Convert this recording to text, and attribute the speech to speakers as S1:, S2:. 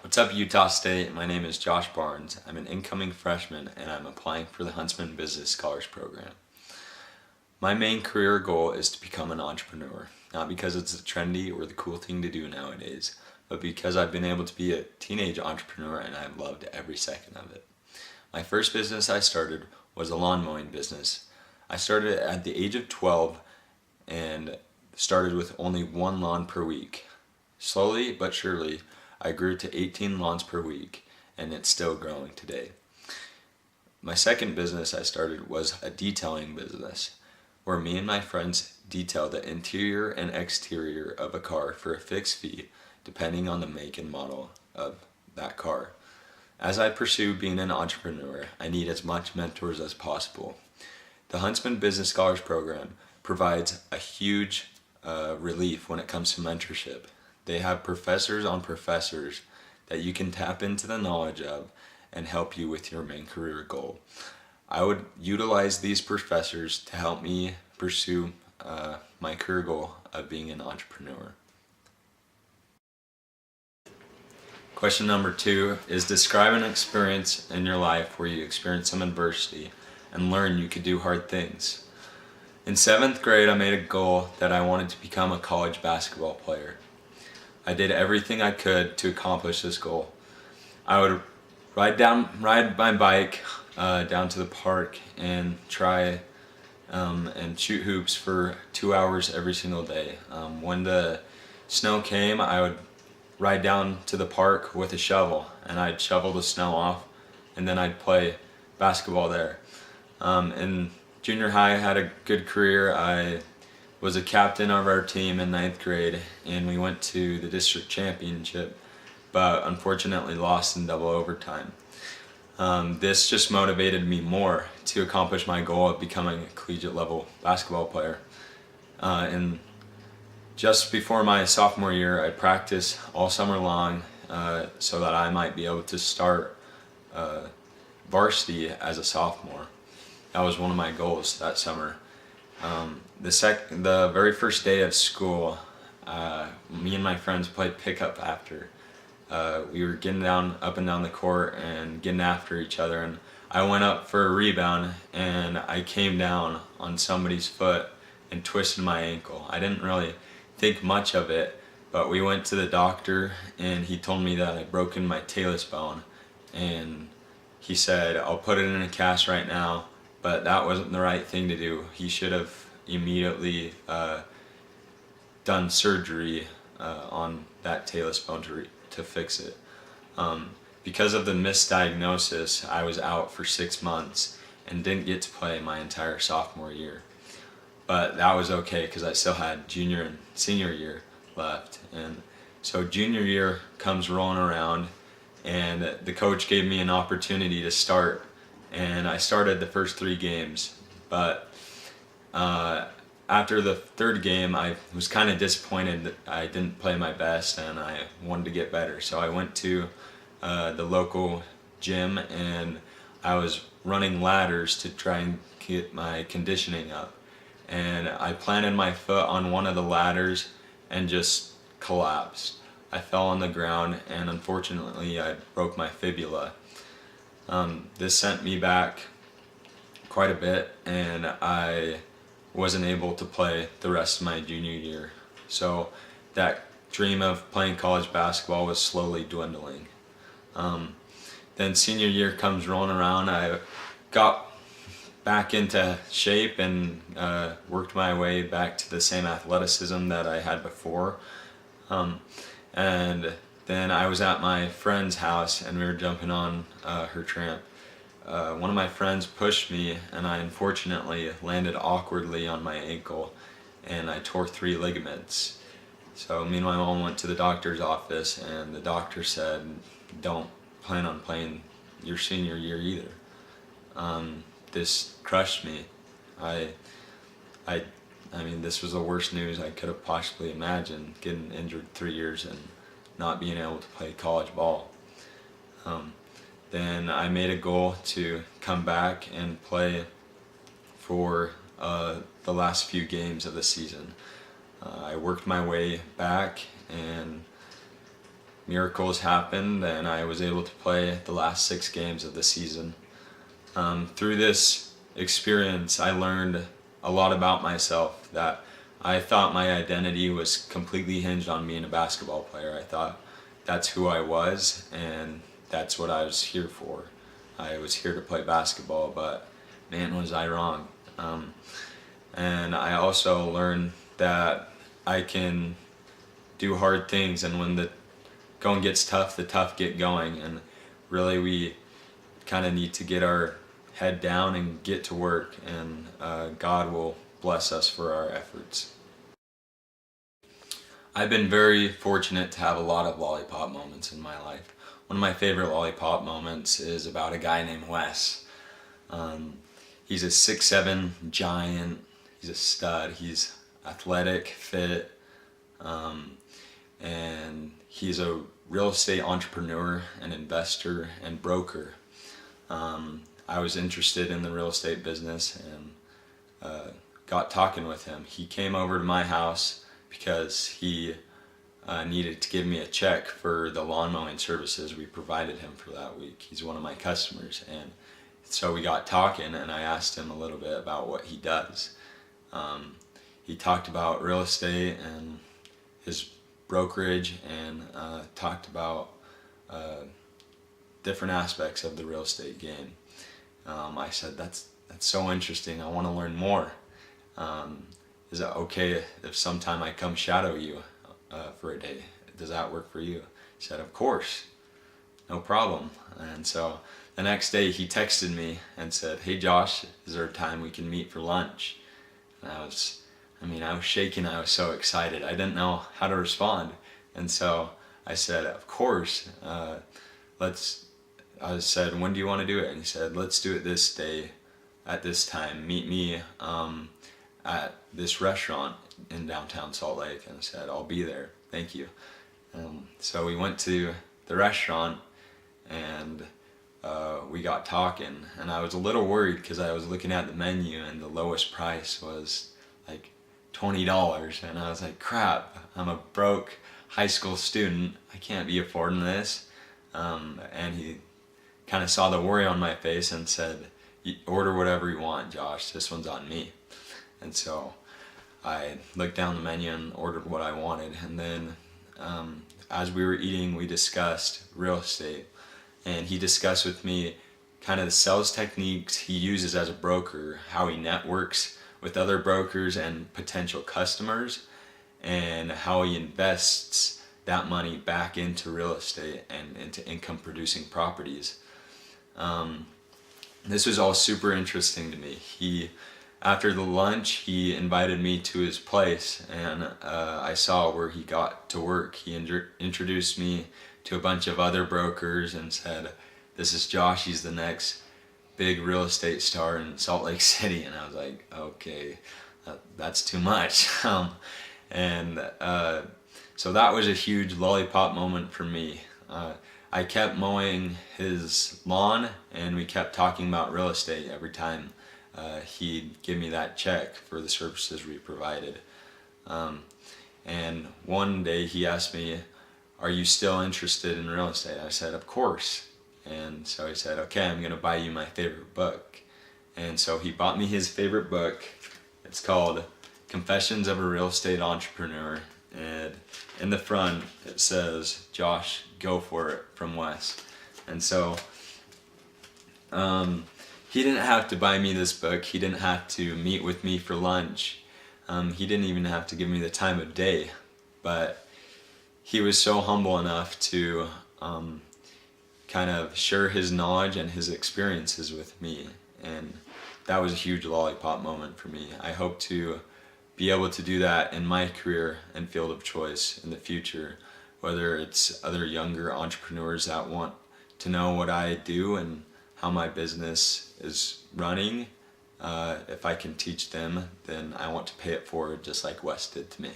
S1: What's up, Utah State? My name is Josh Barnes. I'm an incoming freshman and I'm applying for the Huntsman Business Scholars Program. My main career goal is to become an entrepreneur, not because it's the trendy or the cool thing to do nowadays, but because I've been able to be a teenage entrepreneur and I've loved every second of it. My first business I started was a lawn mowing business. I started at the age of 12 and started with only one lawn per week. Slowly but surely, I grew to 18 lawns per week, and it's still growing today. My second business I started was a detailing business, where me and my friends detailed the interior and exterior of a car for a fixed fee, depending on the make and model of that car. As I pursue being an entrepreneur, I need as much mentors as possible. The Huntsman Business Scholars Program provides a huge relief when it comes to mentorship. They have professors on professors that you can tap into the knowledge of and help you with your main career goal. I would utilize these professors to help me pursue my career goal of being an entrepreneur. Question number 2 is describe an experience in your life where you experienced some adversity and learned you could do hard things. In 7th grade, I made a goal that I wanted to become a college basketball player. I did everything I could to accomplish this goal. I would ride my bike down to the park and try and shoot hoops for 2 hours every single day. When the snow came, I would ride down to the park with a shovel and I'd shovel the snow off, and then I'd play basketball there. In junior high, I had a good career. I was a captain of our team in 9th grade, and we went to the district championship, but unfortunately lost in double overtime. This just motivated me more to accomplish my goal of becoming a collegiate level basketball player. And just before my sophomore year, I practiced all summer long so that I might be able to start varsity as a sophomore. That was one of my goals that summer. The very first day of school, me and my friends played pickup after. We were getting up and down the court and getting after each other, and I went up for a rebound and I came down on somebody's foot and twisted my ankle. I didn't really think much of it, but we went to the doctor and he told me that I'd broken my talus bone, and he said, "I'll put it in a cast right now," but that wasn't the right thing to do. He should have immediately done surgery on that talus bone to fix it. Because of the misdiagnosis, I was out for 6 months and didn't get to play my entire sophomore year. But that was okay because I still had junior and senior year left. And so junior year comes rolling around and the coach gave me an opportunity to start, and I started the first 3 games. But after the 3rd game, I was kind of disappointed that I didn't play my best and I wanted to get better. So I went to the local gym and I was running ladders to try and get my conditioning up. And I planted my foot on one of the ladders and just collapsed. I fell on the ground and unfortunately I broke my fibula. This sent me back quite a bit and I wasn't able to play the rest of my junior year. So that dream of playing college basketball was slowly dwindling. Then senior year comes rolling around. I got back into shape and worked my way back to the same athleticism that I had before. And then I was at my friend's house and we were jumping on her tramp. One of my friends pushed me and I unfortunately landed awkwardly on my ankle and I tore 3 ligaments. So me and my mom went to the doctor's office and the doctor said, "Don't plan on playing your senior year either." This crushed me. I mean, this was the worst news I could have possibly imagined, getting injured 3 years and not being able to play college ball. Then I made a goal to come back and play for the last few games of the season. I worked my way back and miracles happened and I was able to play the last 6 games of the season. Through this experience, I learned a lot about myself, that I thought my identity was completely hinged on being a basketball player. I thought that's who I was and that's what I was here for. I was here to play basketball, but man, was I wrong. And I also learned that I can do hard things, and when the going gets tough, the tough get going, and really we kind of need to get our head down and get to work, and God will bless us for our efforts. I've been very fortunate to have a lot of lollipop moments in my life. One of my favorite lollipop moments is about a guy named Wes. He's a 6'7" giant. He's a stud. He's athletic, fit, and he's a real estate entrepreneur and investor and broker. I was interested in the real estate business and got talking with him. He came over to my house because he needed to give me a check for the lawn mowing services we provided him for that week. He's one of my customers, and so we got talking and I asked him a little bit about what he does. He talked about real estate and his brokerage, and talked about different aspects of the real estate game. I said, that's so interesting, I want to learn more. Is it okay if sometime I come shadow you for a day? Does that work for you? He said, of course, no problem. And so the next day he texted me and said, hey Josh, is there a time we can meet for lunch? And I was shaking. I was so excited. I didn't know how to respond. And so I said, of course, I said, when do you want to do it? And he said, let's do it this day at this time. Meet me at this restaurant in downtown Salt Lake. And I said, I'll be there. Thank you. So we went to the restaurant and we got talking, and I was a little worried because I was looking at the menu and the lowest price was like $20, and I was like, crap, I'm a broke high school student, I can't be affording this. And he kind of saw the worry on my face and said, order whatever you want, Josh, this one's on me. And so I looked down the menu and ordered what I wanted, and then as we were eating, we discussed real estate, and he discussed with me kind of the sales techniques he uses as a broker, how he networks with other brokers and potential customers, and how he invests that money back into real estate and into income producing properties. This was all super interesting to me. After the lunch, he invited me to his place, and I saw where he got to work. He introduced me to a bunch of other brokers and said, this is Josh, he's the next big real estate star in Salt Lake City. And I was like, okay, that's too much. So that was a huge lollipop moment for me. I kept mowing his lawn, and we kept talking about real estate every time he'd give me that check for the services we provided. And one day he asked me, are you still interested in real estate? I said, of course. And so he said, okay, I'm going to buy you my favorite book. And so he bought me his favorite book. It's called Confessions of a Real Estate Entrepreneur. And in the front it says, Josh, go for it, from Wes. And so he didn't have to buy me this book. He didn't have to meet with me for lunch. He didn't even have to give me the time of day. But he was so humble enough to kind of share his knowledge and his experiences with me. And that was a huge lollipop moment for me. I hope to be able to do that in my career and field of choice in the future, whether it's other younger entrepreneurs that want to know what I do and how my business is running. If I can teach them, then I want to pay it forward just like Wes did to me.